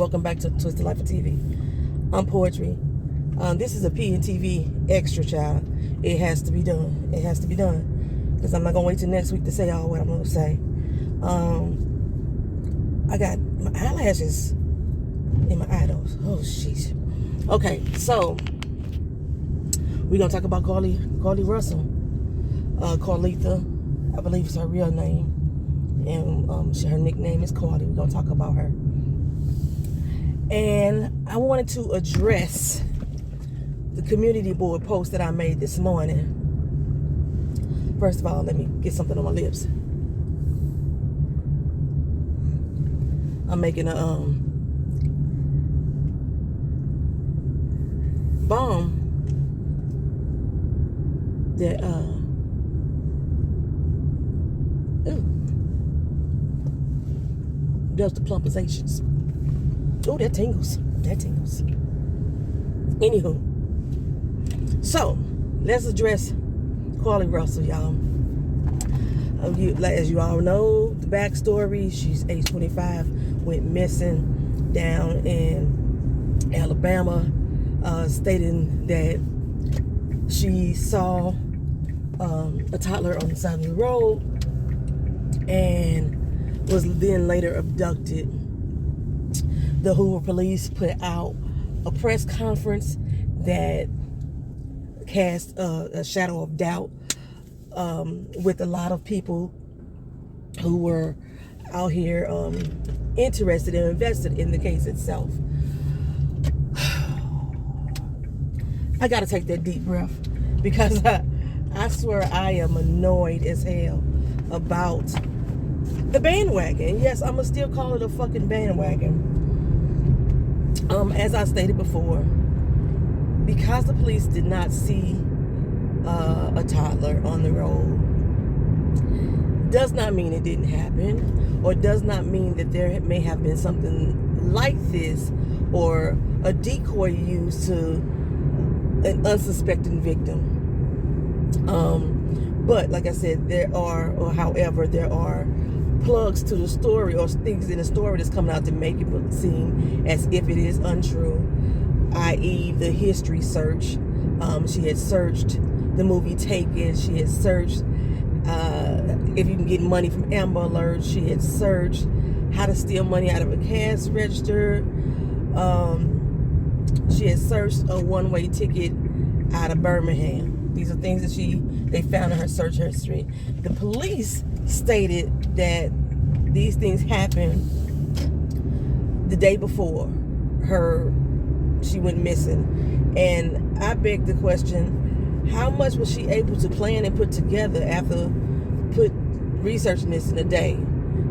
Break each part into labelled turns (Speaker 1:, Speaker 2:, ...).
Speaker 1: Welcome back to Twisted Life of TV. I'm Poetry. This is a PNTV Xtra, child. It has to be done. It has to be done. Because I'm not going to wait till next week to say all what I'm going to say. I got my eyelashes in my idols. Oh, sheesh. Okay, so we're going to talk about Carlee Russell. Carletha, I believe is her real name. And her nickname is Carlee. We're going to talk about her. And I wanted to address the community board post that I made this morning. First of all, let me get something on my lips. I'm making a bomb that does the plumpizations. Oh, that tingles. That tingles. Anywho. So, let's address Carlee Russell, y'all. As you all know, the backstory, she's age 25, went missing down in Alabama, stating that she saw a toddler on the side of the road and was then later abducted. The Hoover police put out a press conference that cast a shadow of doubt with a lot of people who were out here interested and invested in the case itself. I gotta take that deep breath because I swear I am annoyed as hell about the bandwagon. Yes, I'm gonna still call it a fucking bandwagon. As I stated before, because the police did not see a toddler on the road, does not mean it didn't happen, or does not mean that there may have been something like this or a decoy used to an unsuspecting victim. But like I said, there are plugs to the story or things in the story that's coming out to make it seem as if it is untrue, i.e. the history search. She had searched the movie Taken. She had searched if you can get money from Amber Alert. She had searched how to steal money out of a cash register. She had searched a one-way ticket out of Birmingham. These are things that they found in her search history. The police stated that these things happened the day before she went missing. And I beg the question, how much was she able to plan and put together after researching this in a day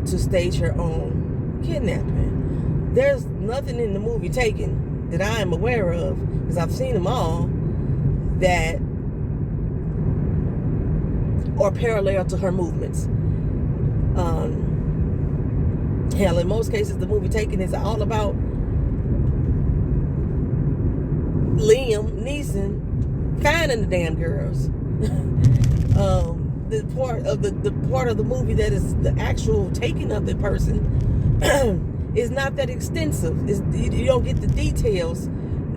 Speaker 1: to stage her own kidnapping? There's nothing in the movie Taken that I am aware of, because I've seen them all, that are parallel to her movements. Hell, in most cases, the movie Taken is all about Liam Neeson finding the damn girls. The part of the movie that is the actual taking of the person is not that extensive. You don't get the details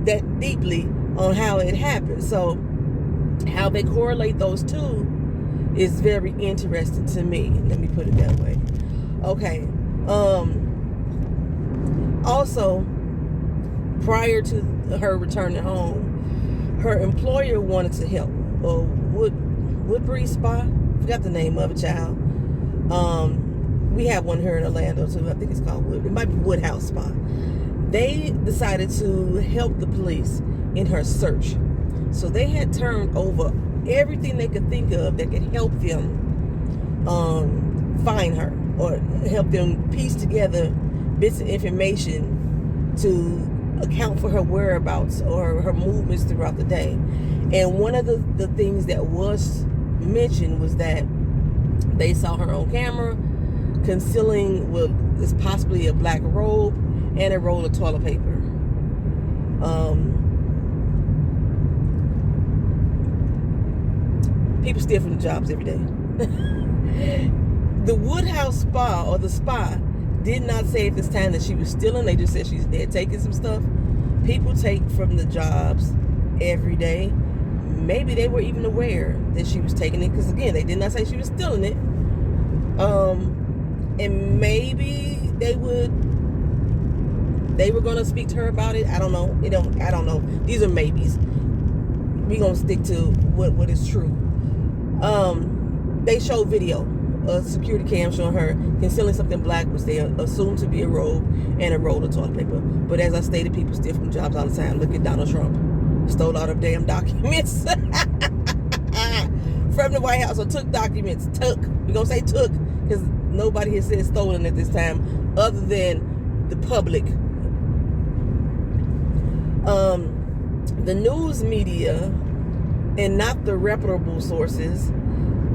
Speaker 1: that deeply on how it happened. So how they correlate those two is very interesting to me. Let me put it that way. Okay. Also, prior to her returning home, her employer wanted to help. Woodbury Spa, forgot the name of it, child. We have one here in Orlando too. I think it's called it might be Woodhouse Spa. They decided to help the police in her search, so they had turned over everything they could think of that could help them find her or help them piece together bits of information to account for her whereabouts or her movements throughout the day. And one of the things that was mentioned was that they saw her on camera concealing what is possibly a black robe and a roll of toilet paper. People steal from the jobs every day. The Woodhouse Spa, or the spa, did not say at this time that she was stealing. They just said they had taken some stuff. People take from the jobs every day. Maybe they were even aware that she was taking it, because again, they did not say she was stealing it. And maybe they were gonna speak to her about it. I don't know. I don't know. These are maybes. We gonna stick to what is true. They showed video, a security cam showing her concealing something black, which they assumed to be a robe, and a roll of toilet paper. But as I stated, people steal from jobs all the time. Look at Donald Trump. Stole all the damn documents from the White House, or took documents. We're gonna say took, because nobody has said stolen at this time, other than the public. The news media, and not the reputable sources,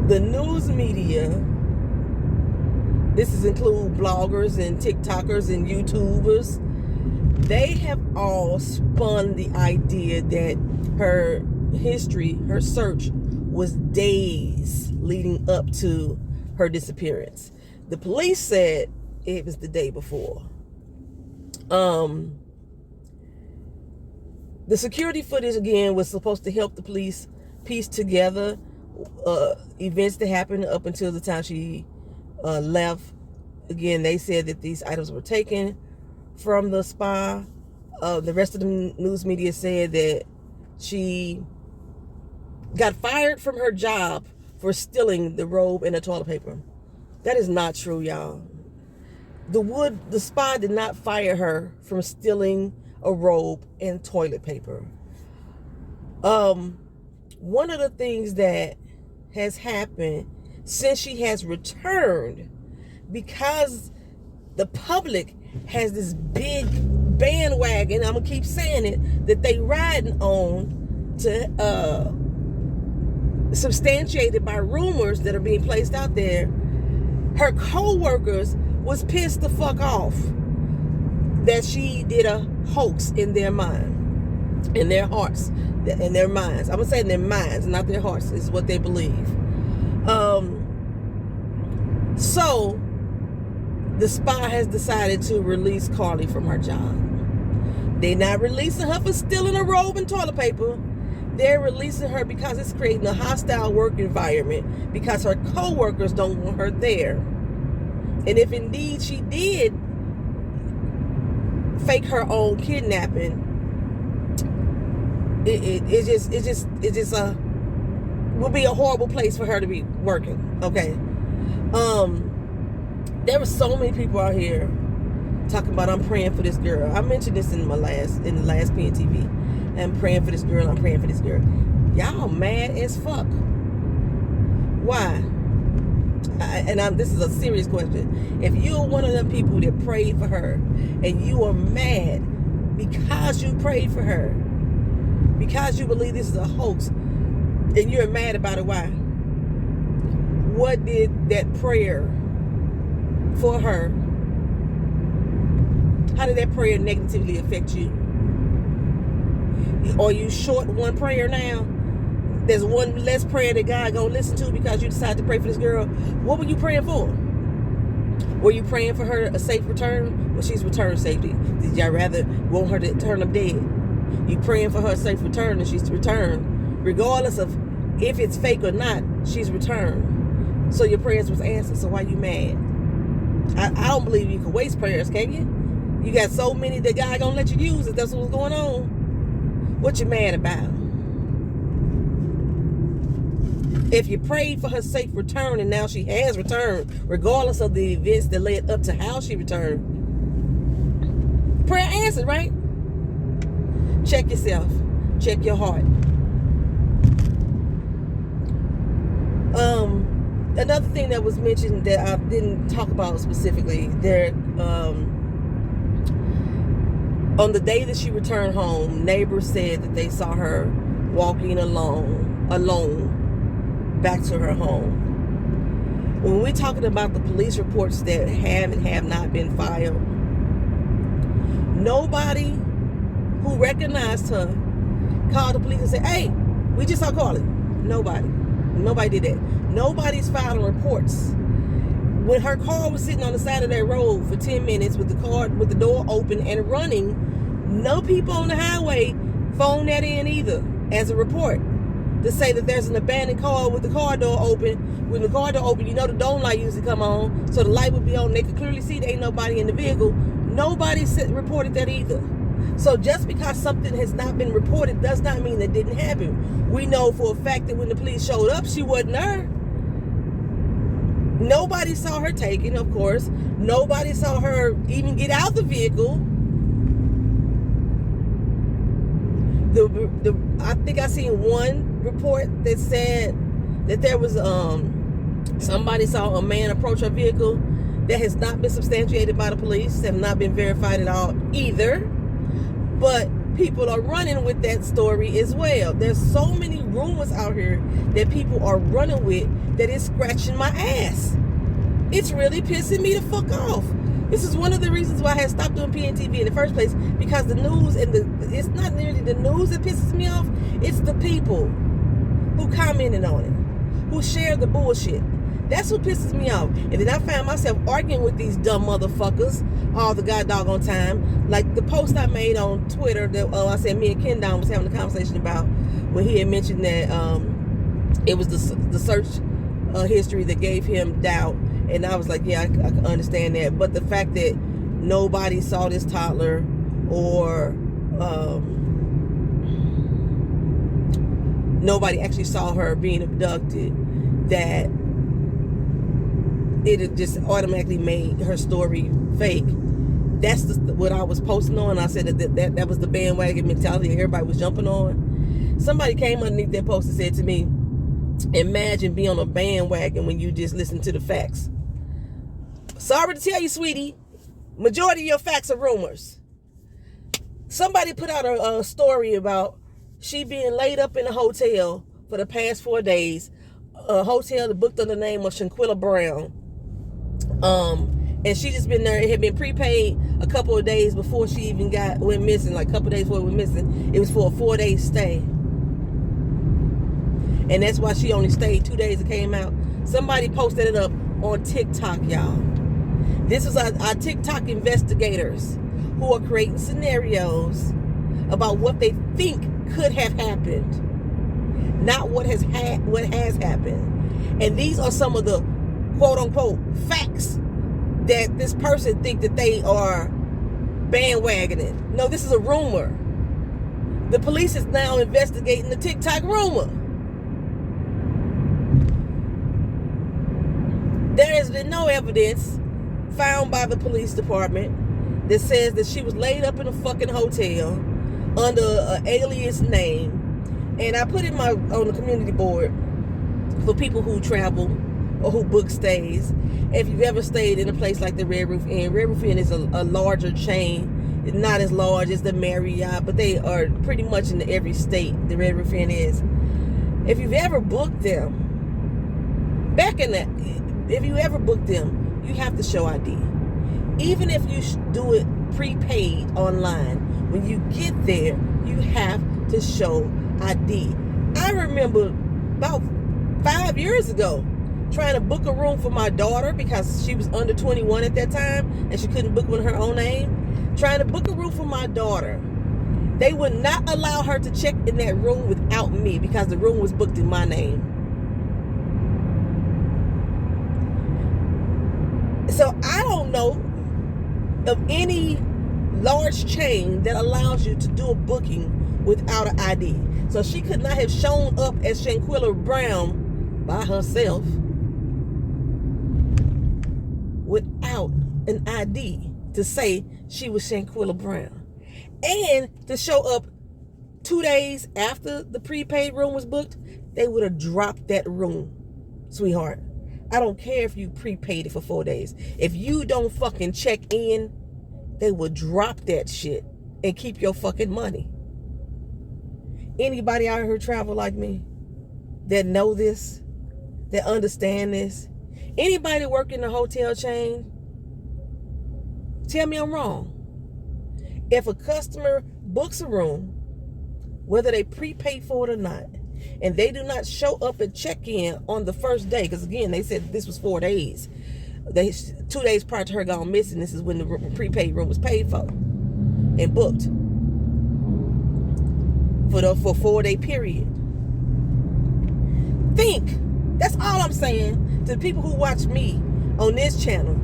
Speaker 1: the news media, this include bloggers and TikTokers and YouTubers, they have all spun the idea that her history, her search, was days leading up to her disappearance. The police said it was the day before. The security footage, again, was supposed to help the police piece together events that happened up until the time she left. Again, they said that these items were taken from the spa. The rest of the news media said that she got fired from her job for stealing the robe and the toilet paper. That is not true, y'all. The spa did not fire her from stealing a robe and toilet paper. One of the things that has happened since she has returned, because the public has this big bandwagon, I'm gonna keep saying it, that they riding on to substantiated by rumors that are being placed out there. Her co-workers was pissed the fuck off that she did a hoax in their mind, in their hearts, in their minds. I'm gonna say in their minds, not their hearts, is what they believe. So the spa has decided to release Carlee from her job. They're not releasing her for stealing a robe and toilet paper. They're releasing her because it's creating a hostile work environment, because her co-workers don't want her there. And if indeed she did fake her own kidnapping, it just will be a horrible place for her to be working. Okay. There were so many people out here talking about, I'm praying for this girl. I mentioned this in the last PNTV. I'm praying for this girl. I'm praying for this girl. Y'all mad as fuck. Why? This is a serious question. If you're one of them people that prayed for her, and you are mad because you prayed for her, because you believe this is a hoax, and you're mad about it, why? What did that prayer for her, how did that prayer negatively affect you? Are you short one prayer now? There's one less prayer that God gonna listen to because you decided to pray for this girl. What were you praying for? Were you praying for her a safe return? Well, she's returned safely. Did y'all rather want her to turn up dead? You praying for her a safe return, and she's returned. Regardless of if it's fake or not, she's returned. So your prayers was answered. So why you mad? I don't believe you can waste prayers, can you? You got so many that God gonna let you use if that's what's going on. What you mad about? If you prayed for her safe return and now she has returned, regardless of the events that led up to how she returned, prayer answered, right? Check yourself. Check your heart. Another thing that was mentioned that I didn't talk about specifically, there on the day that she returned home, neighbors said that they saw her walking alone back to her home. When we're talking about the police reports that have and have not been filed, nobody who recognized her called the police and said, hey, we just saw Carlee. Nobody did that. Nobody's filing reports. When her car was sitting on the side of that road for 10 minutes with the door open and running, no people on the highway phoned that in either as a report to say that there's an abandoned car with the car door open. When the car door open, the dome light usually come on, so the light would be on. They could clearly see there ain't nobody in the vehicle. Nobody reported that either. So just because something has not been reported does not mean that didn't happen. We know for a fact that when the police showed up, she wasn't there. Nobody saw her taken, of course. Nobody saw her even get out the vehicle. I think I seen one report that said that there was somebody saw a man approach her vehicle. That has not been substantiated by the police, have not been verified at all either. But people are running with that story as well. There's so many rumors out here that people are running with that is scratching my ass. It's really pissing me the fuck off. This is one of the reasons why I had stopped doing PNTV in the first place, because the news and it's not nearly the news that pisses me off, it's the people who commented on it, who share the bullshit. That's what pisses me off. And then I found myself arguing with these dumb motherfuckers all the god doggone time. Like the post I made on Twitter that I said me and Ken Don was having a conversation about, when he had mentioned that it was the search history that gave him doubt. And I was like, yeah, I can understand that. But the fact that nobody saw this toddler, or nobody actually saw her being abducted, that it had just automatically made her story fake. That's what I was posting on. I said that was the bandwagon mentality that everybody was jumping on. Somebody came underneath that post and said to me, imagine being on a bandwagon when you just listen to the facts. Sorry to tell you, sweetie, majority of your facts are rumors. Somebody put out a story about she being laid up in a hotel for the past 4 days, a hotel that booked under the name of Shanquilla Brown. And she just been there. It had been prepaid a couple of days before she even went missing, like a couple of days before it went missing. It was for a 4-day stay. And that's why she only stayed 2 days and came out. Somebody posted it up on TikTok, y'all. This is our TikTok investigators who are creating scenarios about what they think could have happened, not what has happened. And these are some of the quote-unquote facts that this person think that they are bandwagoning. No, this is a rumor. The police is now investigating the TikTok rumor. There has been no evidence found by the police department that says that she was laid up in a fucking hotel under an alias name. And I put it on the community board for people who travel or who book stays. If you've ever stayed in a place like the Red Roof Inn is a larger chain. It's not as large as the Marriott, but they are pretty much in every state. The Red Roof Inn is. If you've ever booked them, if you ever booked them, you have to show ID. Even if you do it prepaid online, when you get there, you have to show ID. I remember about 5 years ago trying to book a room for my daughter because she was under 21 at that time and she couldn't book with her own name. Trying to book a room for my daughter. They would not allow her to check in that room without me because the room was booked in my name. So I don't know of any large chain that allows you to do a booking without an ID. So she could not have shown up as Shanquilla Brown by herself without an ID to say she was Shanquilla Brown. And to show up 2 days after the prepaid room was booked, they would have dropped that room, sweetheart. I don't care if you prepaid it for 4 days. If you don't fucking check in, they will drop that shit and keep your fucking money. Anybody out here travel like me that know this, that understand this? Anybody work in the hotel chain? Tell me I'm wrong. If a customer books a room, whether they prepay for it or not, and they do not show up and check in on the first day, because again, they said this was 4 days. 2 days prior to her going missing, this is when the prepaid room was paid for and booked for a 4-day period. Think. That's all I'm saying to the people who watch me on this channel.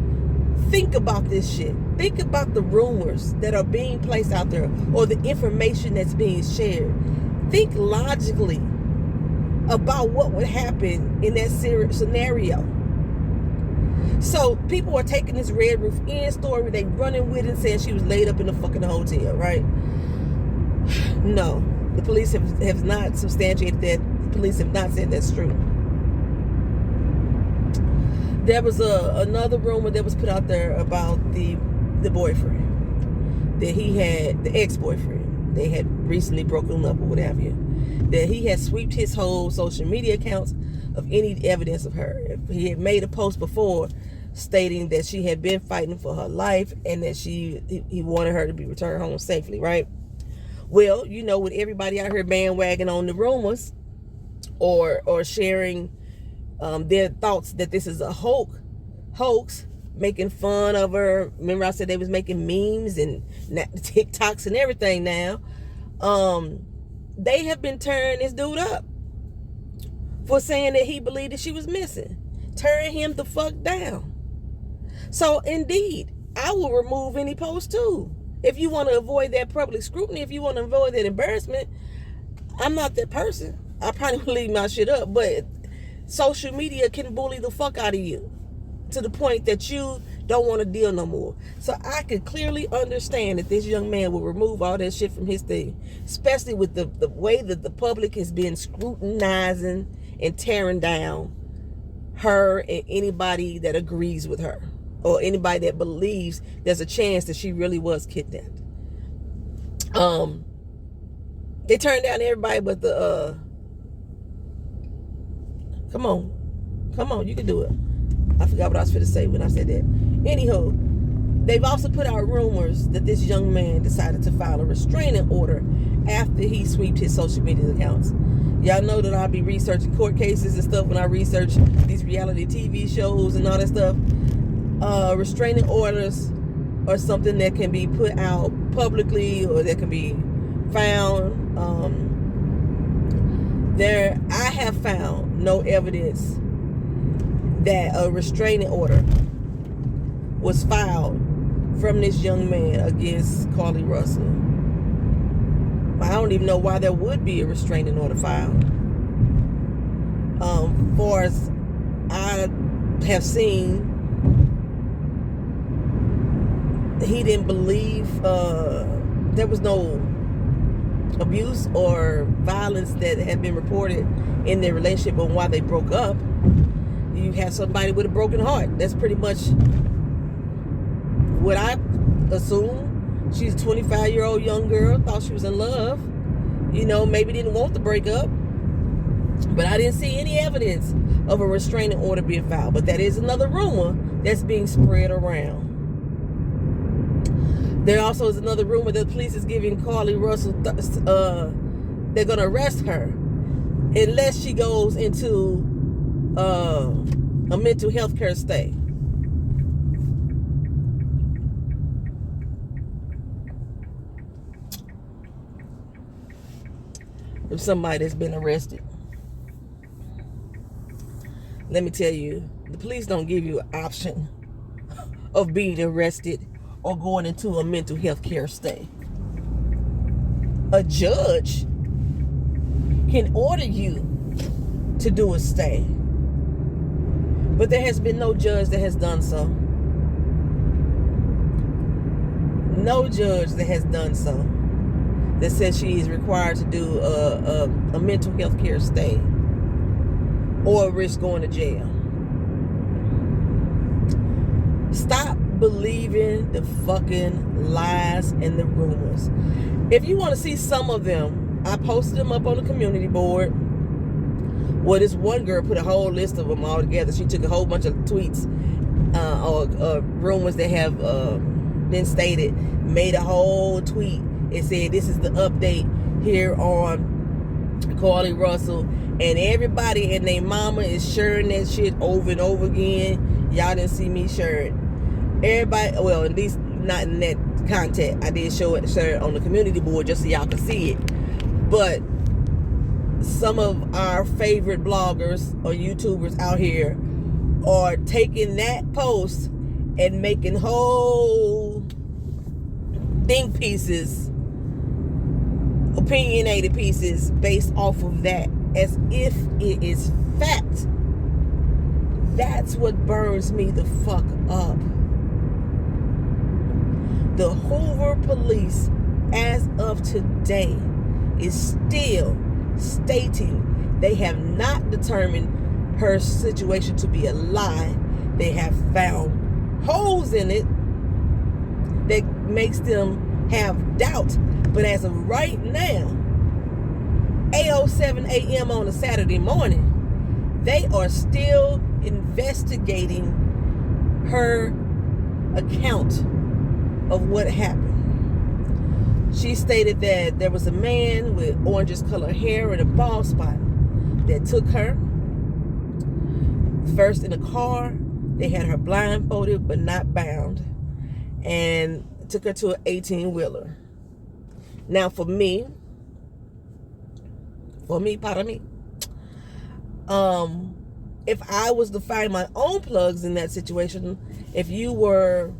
Speaker 1: Think about this shit. Think about the rumors that are being placed out there or the information that's being shared. Think logically about what would happen in that scenario. So people are taking this Red Roof Inn story, they running with it and saying she was laid up in the fucking hotel, right? No, the police have not substantiated that. The police have not said that's true. There was another rumor that was put out there about the boyfriend that he had, the ex-boyfriend. They had recently broken up or what have you. That he had swept his whole social media accounts of any evidence of her. He had made a post before stating that she had been fighting for her life and that he wanted her to be returned home safely, right? Well, you know, with everybody out here bandwagon on the rumors or sharing their thoughts that this is a hoax, making fun of her. Remember I said they was making memes and TikToks and everything now. They have been turning this dude up for saying that he believed that she was missing. Turn him the fuck down. So indeed, I will remove any post too. If you want to avoid that public scrutiny, if you want to avoid that embarrassment, I'm not that person. I probably will leave my shit up, but social media can bully the fuck out of you to the point that you don't want to deal no more. So I could clearly understand that this young man will remove all that shit from his thing, especially with the way that the public has been scrutinizing and tearing down her and anybody that agrees with her or anybody that believes there's a chance that she really was kidnapped. They turned down everybody but the come on, you can do it. I forgot what I was going to say when I said that. Anywho, they've also put out rumors that this young man decided to file a restraining order after he swept his social media accounts. Y'all know that I'll be researching court cases and stuff when I research these reality TV shows and all that stuff. Restraining orders are something that can be put out publicly or that can be found. I have found no evidence that a restraining order was filed from this young man against Carlee Russell. I don't even know why there would be a restraining order filed. Far as I have seen, he didn't believe there was no abuse or violence that had been reported in their relationship on why they broke up. You have somebody with a broken heart. That's pretty much what I assume. She's a 25-year-old young girl, thought she was in love. You know, maybe didn't want to break up. But I didn't see any evidence of a restraining order being filed. But that is another rumor that's being spread around. There also is another rumor that the police is giving Carlee Russell, they're going to arrest her unless she goes into a mental health care stay. If somebody that's been arrested. Let me tell you, the police don't give you an option of being arrested or going into a mental health care stay. A judge can order you to do a stay, but there has been no judge that has done so. No judge that has done so that says she is required to do a mental health care stay or risk going to jail. Stop believing the fucking lies and the rumors. If you want to see some of them, I posted them up on the community board. Well, this one girl put a whole list of them all together. She took a whole bunch of tweets or rumors that have been stated, made a whole tweet. It said this is the update here on Carlee Russell, and everybody and their mama is sharing that shit over and over again. Y'all didn't see me share it. Everybody, well, at least not in that content. I did share it on the community board just so y'all could see it. But some of our favorite bloggers or YouTubers out here are taking that post and making whole think pieces, opinionated pieces based off of that, as if it is fact. That's what burns me the fuck up. The Hoover police, as of today, is still stating they have not determined her situation to be a lie. They have found holes in it that makes them have doubt. But as of right now, 8:07 a.m. on a Saturday morning, they are still investigating her account of what happened. She stated that there was a man with orangish colored hair and a bald spot that took her. First in a car, they had her blindfolded but not bound, and took her to an 18-wheeler. Now for me, pardon me, if I was to find my own plugs in that situation, if you were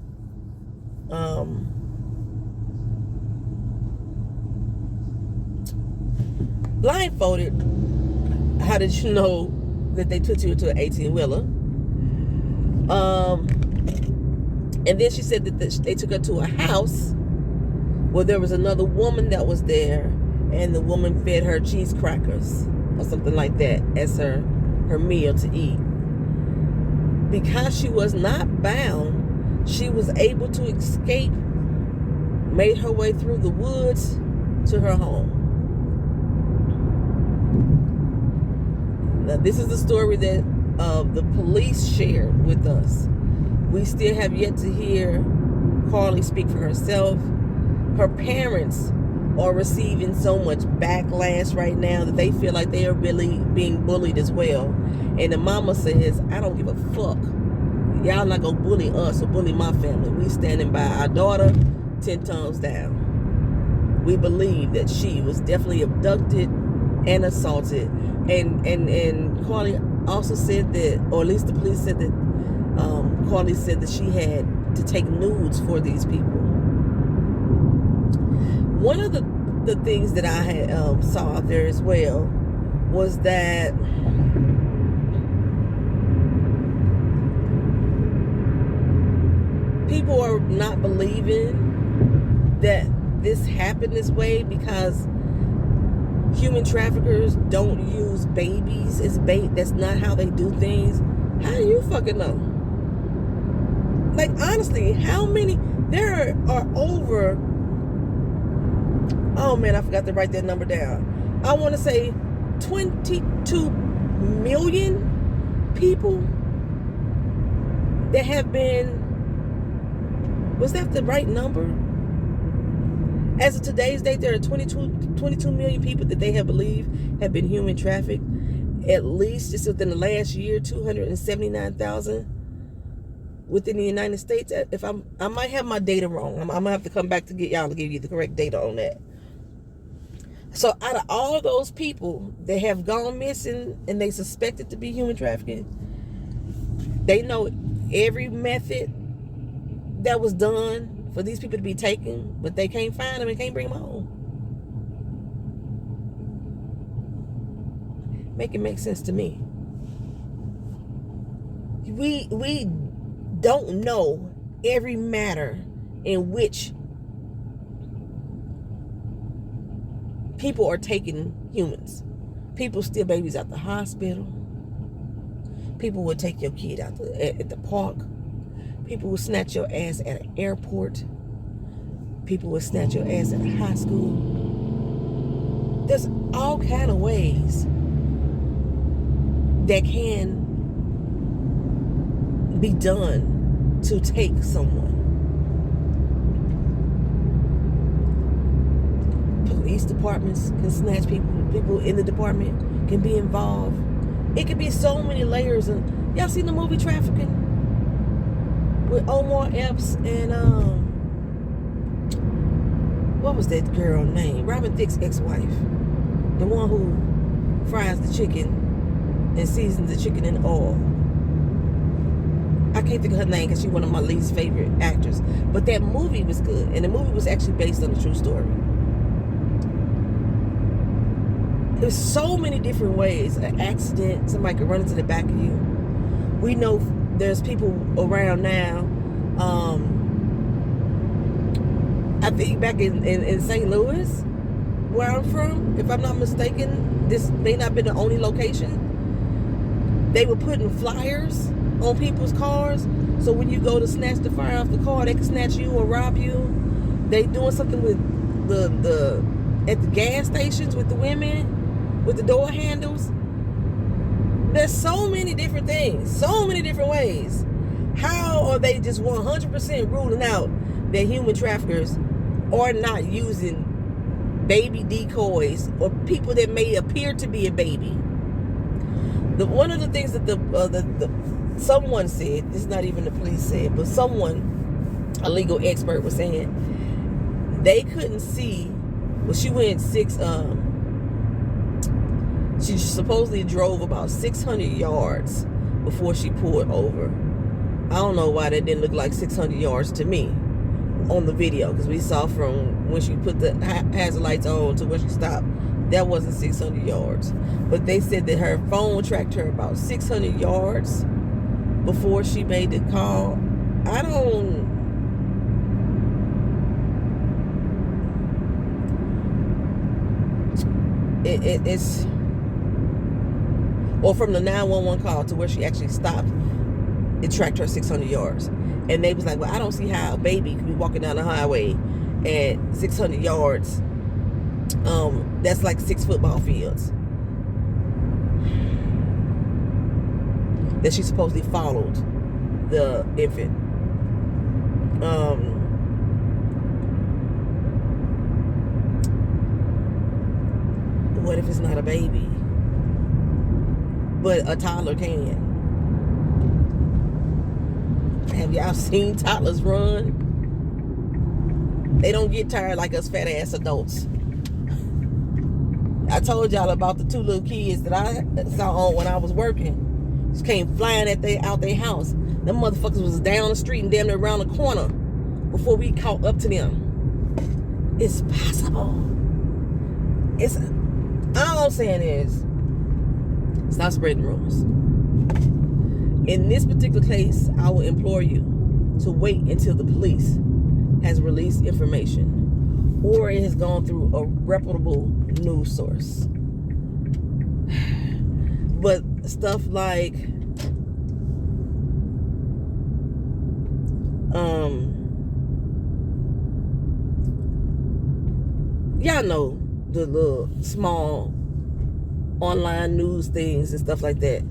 Speaker 1: blindfolded, how did you know that they took you to an 18-wheeler? And then she said that they took her to a house where there was another woman that was there, and the woman fed her cheese crackers or something like that as her meal to eat. Because she was not bound, she was able to escape, made her way through the woods to her home. Now, this is the story that the police shared with us. We still have yet to hear Carlee speak for herself. Her parents are receiving so much backlash right now that they feel like they are really being bullied as well. And the mama says, I don't give a fuck. Y'all not gonna bully us or bully my family. We standing by our daughter 10 toes down. We believe that she was definitely abducted and assaulted. And Carlee also said that, or at least the police said that, Carlee said that she had to take nudes for these people. One of the things that I had saw out there as well was that people are not believing that this happened this way because human traffickers don't use babies as bait. That's not how they do things. How do you fucking know? Like, honestly, how many? There are over, oh man, I forgot to write that number down. I want to say 22 million people that have been, was that the right number? As of today's date, there are 22 million people that they have believed have been human trafficked. At least just within the last year, 279,000 within the United States. If I might have my data wrong. I'm gonna have to come back to get y'all to give you the correct data on that. So out of all those people that have gone missing and they suspected to be human trafficking, they know every method that was done for these people to be taken, but they can't find them and can't bring them home. Make it make sense to me. We don't know every matter in which people are taking humans. People steal babies out the hospital. People will take your kid out at the park. People will snatch your ass at an airport. People will snatch your ass at a high school. There's all kind of ways that can be done to take someone. Police departments can snatch people people in the department can be involved. It could be so many layers. And y'all seen the movie Trafficking with Omar Epps and what was that girl name? Robin Thicke's ex-wife, the one who fries the chicken and seasons the chicken in oil. I can't think of her name because she's one of my least favorite actors. But that movie was good, and the movie was actually based on a true story. There's so many different ways. An accident, somebody could run into the back of you. We know there's people around now. I think back in St. Louis, where I'm from, if I'm not mistaken, this may not be the only location. They were putting flyers on people's cars, so when you go to snatch the fire off the car, they can snatch you or rob you. They doing something with the at the gas stations with the women, with the door handles. There's so many different things, so many different ways. How are they just 100% ruling out that human traffickers are not using baby decoys or people that may appear to be a baby? One of the things that the someone said, this is not even the police said, but someone, a legal expert, was saying they couldn't see. Well, she went she supposedly drove about 600 yards before she pulled over. I don't know why that didn't look like 600 yards to me on the video, because we saw from when she put the hazard lights on to when she stopped, that wasn't 600 yards. But they said that her phone tracked her about 600 yards before she made the call. I don't... It's... Or from the 911 call to where she actually stopped, it tracked her 600 yards. And they was like, well, I don't see how a baby could be walking down the highway at 600 yards. That's like 6 football fields. That she supposedly followed the infant. What if it's not a baby, but a toddler can? Have y'all seen toddlers run? They don't get tired like us fat ass adults. I told y'all about the 2 little kids that I saw on when I was working. Just came flying out their house. Them motherfuckers was down the street and damn near around the corner before we caught up to them. It's possible. All I'm saying is, stop spreading rumors. In this particular case, I will implore you to wait until the police has released information or it has gone through a reputable news source. But stuff like y'all know the little small online news things and stuff like that.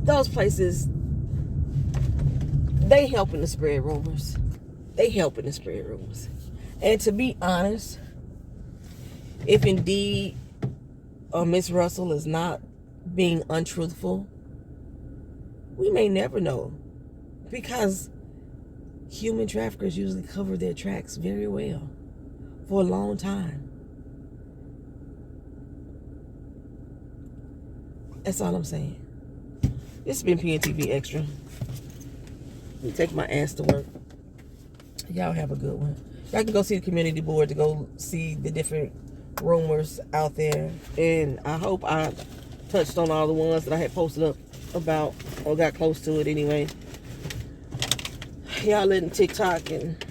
Speaker 1: Those places, they helping to spread rumors. And to be honest, if indeed Miss Russell is not being untruthful, we may never know, because human traffickers usually cover their tracks very well for a long time. That's all I'm saying. This has been PNTV Extra. Take my ass to work. Y'all have a good one. Y'all can go see the community board to go see the different rumors out there. And I hope I touched on all the ones that I had posted up about, or got close to it anyway. Y'all letting TikTok and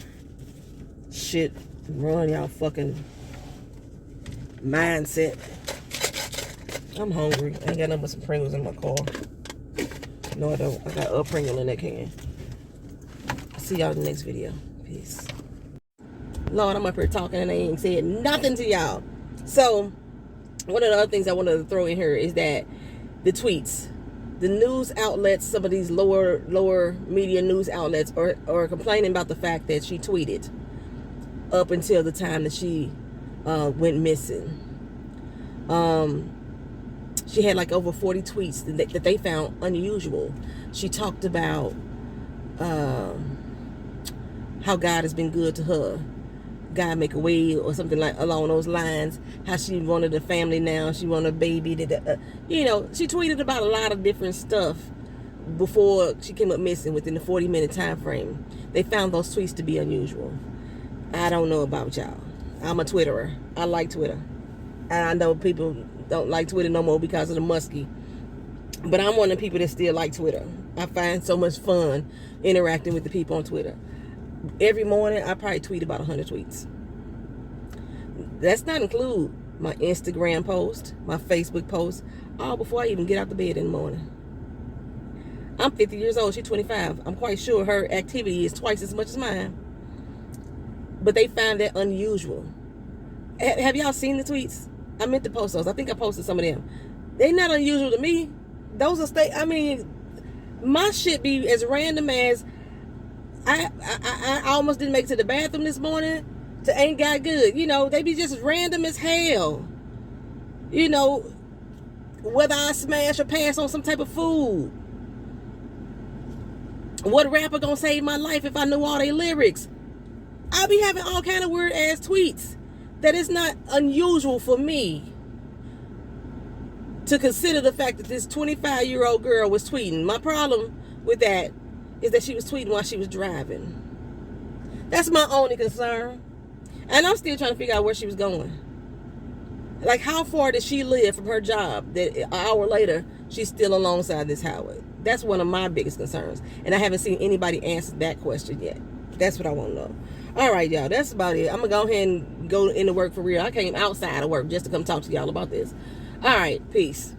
Speaker 1: shit run y'all fucking mindset. I'm hungry. I ain't got nothing but some Pringles in my car. No, I don't. I got a Pringle in that can. See y'all in the next video. Peace. Lord, I'm up here talking and I ain't said nothing to y'all. So, one of the other things I wanted to throw in here is that the tweets, the news outlets, some of these lower media news outlets are complaining about the fact that she tweeted up until the time that she went missing. She had like over 40 tweets that they found unusual. She talked about how God has been good to her. God make a way, or something like along those lines. How she wanted a family now. She wanted a baby. You know, she tweeted about a lot of different stuff before she came up missing within the 40-minute time frame. They found those tweets to be unusual. I don't know about y'all. I'm a Twitterer. I like Twitter. And I know people don't like Twitter no more because of the muskie. But I'm one of the people that still like Twitter. I find so much fun interacting with the people on Twitter. Every morning, I probably tweet about 100 tweets. That's not include my Instagram post, my Facebook post, all before I even get out the bed in the morning. I'm 50 years old. She's 25. I'm quite sure her activity is twice as much as mine. But they find that unusual. Have y'all seen the tweets? I meant to post those. I think I posted some of them. They're not unusual to me. Those are my shit be as random as I almost didn't make it to the bathroom this morning to ain't got good. You know, they be just random as hell. You know, whether I smash or pass on some type of food. What rapper gonna save my life if I knew all their lyrics? I'll be having all kind of weird ass tweets that is not unusual for me to consider the fact that this 25-year-old girl was tweeting. My problem with that is that she was tweeting while she was driving. That's my only concern. And I'm still trying to figure out where she was going. Like, how far did she live from her job that an hour later she's still alongside this highway? That's one of my biggest concerns. And I haven't seen anybody answer that question yet. That's what I want to know. All right, y'all. That's about it. I'm going to go ahead and go into work for real. I came outside of work just to come talk to y'all about this. All right. Peace.